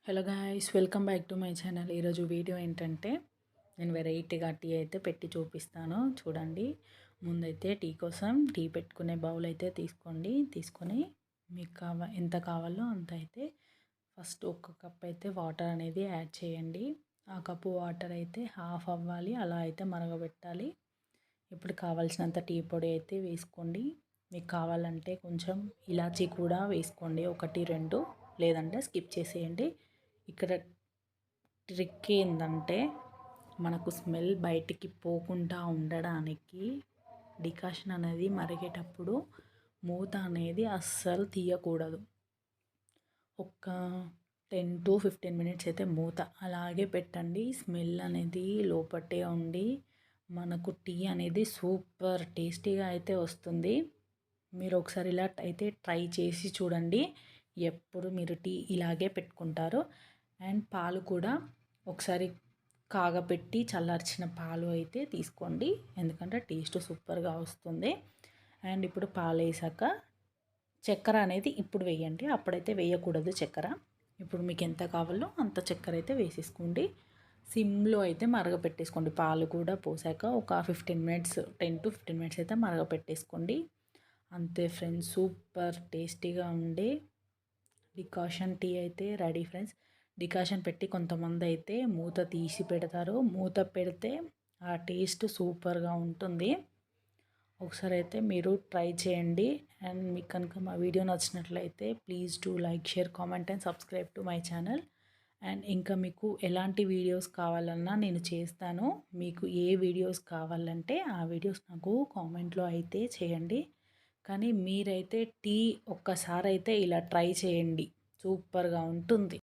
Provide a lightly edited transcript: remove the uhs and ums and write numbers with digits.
Hello guys, welcome back to my channel. ఈరోజు video ఏంటంటే నేను వెరైటీగా టీ అయితే పెట్టి చూపిస్తాను. చూడండి, ముందైతే టీ కోసం టీ పెట్టుకునే బౌల్ అయితే తీసుకొని మీకు ఎంత కావాలో అంత అయితే ఫస్ట్ ఒక కప్ అయితే వాటర్ అనేది యాడ్ చేయండి. ఆ కప్పు వాటర్ అయితే హాఫ్ అవ్వాలి, అలా అయితే మరగబెట్టాలి. ఇప్పుడు కావాల్సినంత టీ పొడి అయితే వేసుకోండి. మీకు కావాలంటే కొంచెం ఇలాచీ కూడా వేసుకోండి, 1-2, లేదంటే స్కిప్ చేసేయండి. ఇక్కడ ట్రిక్ ఏంటంటే మనకు స్మెల్ బయటికి పోకుండా ఉండడానికి డికాషన్ అనేది మరిగేటప్పుడు మూత అనేది అస్సలు తీయకూడదు. ఒక 10-15 మినిట్స్ అయితే మూత అలాగే పెట్టండి. స్మెల్ అనేది లోపటే ఉండి మనకు టీ అనేది సూపర్ టేస్టీగా అయితే వస్తుంది. మీరు ఒకసారి ఇలా అయితే ట్రై చేసి చూడండి. ఎప్పుడు మీరు టీ ఇలాగే పెట్టుకుంటారు. అండ్ పాలు కూడా ఒకసారి కాగపెట్టి చల్లార్చిన పాలు అయితే తీసుకోండి, ఎందుకంటే టేస్ట్ సూపర్గా వస్తుంది. అండ్ ఇప్పుడు పాలు వేసాక చక్కెర అనేది ఇప్పుడు వేయండి, అప్పుడైతే వేయకూడదు చక్కెర. ఇప్పుడు మీకు ఎంత కావాలో అంత చక్కెర అయితే వేసేసుకోండి. సిమ్లో అయితే మరగపెట్టేసుకోండి. పాలు కూడా పోసాక ఒక 15 మినిట్స్, 10-15 మినిట్స్ అయితే మరగపెట్టేసుకోండి. అంతే ఫ్రెండ్స్, సూపర్ టేస్టీగా ఉండే డికాషన్ టీ అయితే రెడీ ఫ్రెండ్స్. డికాషన్ పెట్టి కొంతమంది అయితే మూత తీసి పెడతారు. మూత పెడితే ఆ టేస్ట్ సూపర్గా ఉంటుంది. ఒకసారి అయితే మీరు ట్రై చేయండి. అండ్ మీకు కనుక మా వీడియో నచ్చినట్లయితే please do like, share, comment and subscribe to my channel. And ఇంకా మీకు ఎలాంటి వీడియోస్ కావాలన్నా నేను చేస్తాను. మీకు ఏ వీడియోస్ కావాలంటే ఆ వీడియోస్ నాకు కామెంట్లో అయితే చేయండి. కానీ మీరైతే టీ ఒక్కసారి అయితే ఇలా ట్రై చేయండి, సూపర్గా ఉంటుంది.